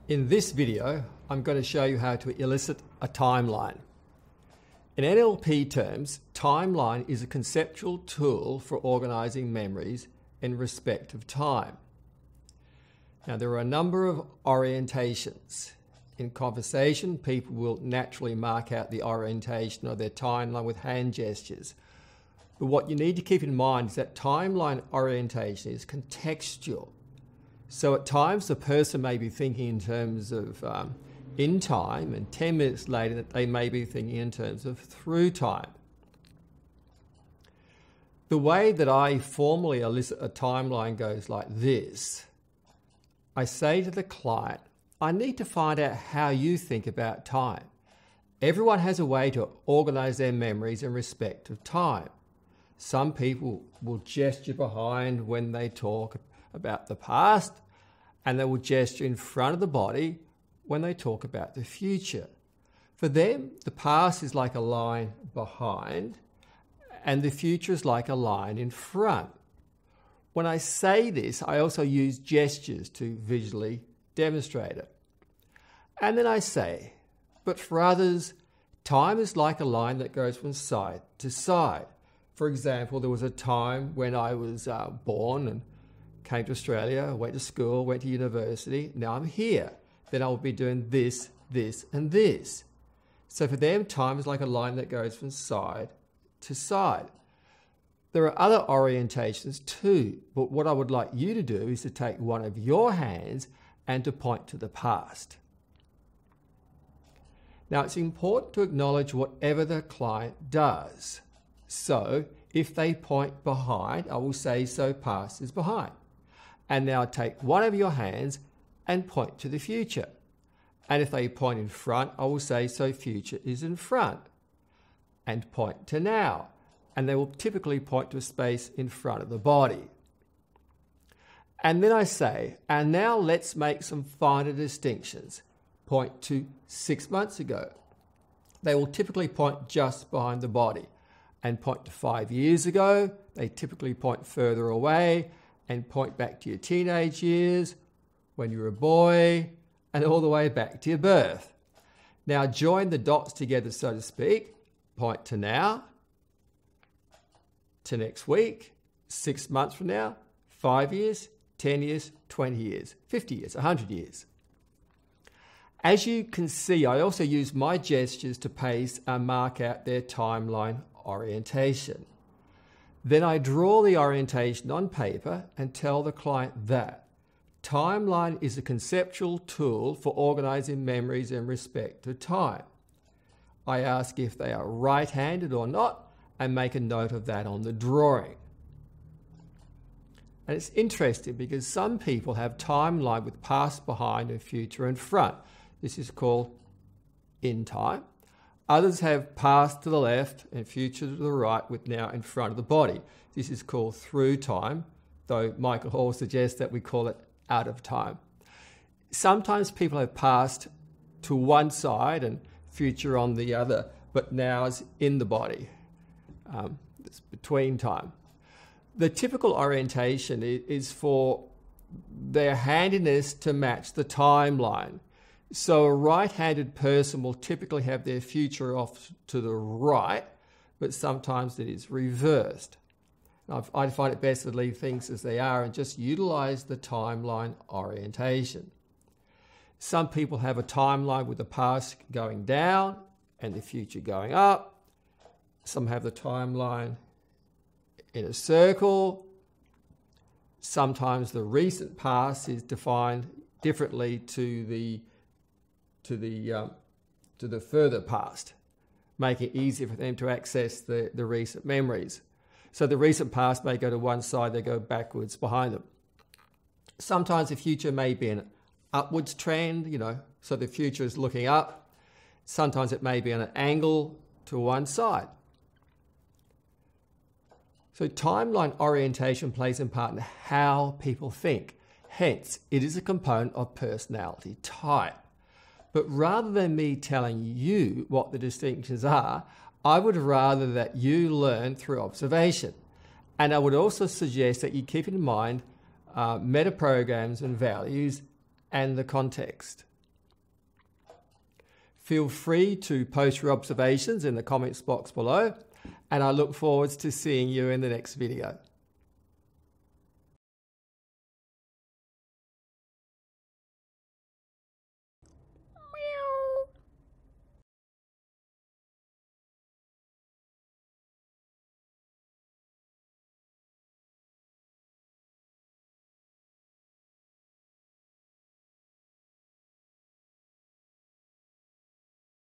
In this video, I'm going to show you how to elicit a timeline. In NLP terms, timeline is a conceptual tool for organizing memories in respect of time. Now, there are a number of orientations. In conversation, people will naturally mark out the orientation of their timeline with hand gestures. But what you need to keep in mind is that timeline orientation is contextual. So at times the person may be thinking in terms of in time, and 10 minutes later that they may be thinking in terms of through time. The way that I formally elicit a timeline goes like this. I say to the client, I need to find out how you think about time. Everyone has a way to organize their memories in respect of time. Some people will gesture behind when they talk about the past, and they will gesture in front of the body when they talk about the future. For them, the past is like a line behind, and the future is like a line in front. When I say this, I also use gestures to visually demonstrate it. And then I say, but for others, time is like a line that goes from side to side. For example, there was a time when I was born and came to Australia, went to school, went to university. Now I'm here. Then I'll be doing this, this, and this. So for them, time is like a line that goes from side to side. There are other orientations too, but what I would like you to do is to take one of your hands and to point to the past. Now, it's important to acknowledge whatever the client does. So if they point behind, I will say, so past is behind. And now take one of your hands and point to the future. And if they point in front, I will say, so future is in front. And point to now. And they will typically point to a space in front of the body. And then I say, and now let's make some finer distinctions. Point to 6 months ago. They will typically point just behind the body. And point to 5 years ago. They typically point further away and point back to your teenage years, when you were a boy, and all the way back to your birth. Now join the dots together, so to speak. Point to now, to next week, 6 months from now, 5 years, 10 years, 20 years, 50 years, 100 years. As you can see, I also use my gestures to pace and mark out their timeline orientation. Then I draw the orientation on paper and tell the client that timeline is a conceptual tool for organizing memories in respect to time. I ask if they are right-handed or not and make a note of that on the drawing. And it's interesting because some people have timeline with past, behind, and future in front. This is called in time. Others have past to the left and future to the right with now in front of the body. This is called through time, though Michael Hall suggests that we call it out of time. Sometimes people have past to one side and future on the other, but now is in the body. It's between time. The typical orientation is for their handiness to match the timeline. So a right-handed person will typically have their future off to the right, but sometimes it is reversed. I find it best to leave things as they are and just utilize the timeline orientation. Some people have a timeline with the past going down and the future going up. Some have the timeline in a circle. Sometimes the recent past is defined differently to the further past, making it easier for them to access the recent memories. So the recent past may go to one side, they go backwards behind them. Sometimes the future may be an upwards trend, so the future is looking up. Sometimes it may be on an angle to one side. So timeline orientation plays a part in how people think. Hence, it is a component of personality type. But rather than me telling you what the distinctions are, I would rather that you learn through observation. And I would also suggest that you keep in mind meta programs and values and the context. Feel free to post your observations in the comments box below, and I look forward to seeing you in the next video.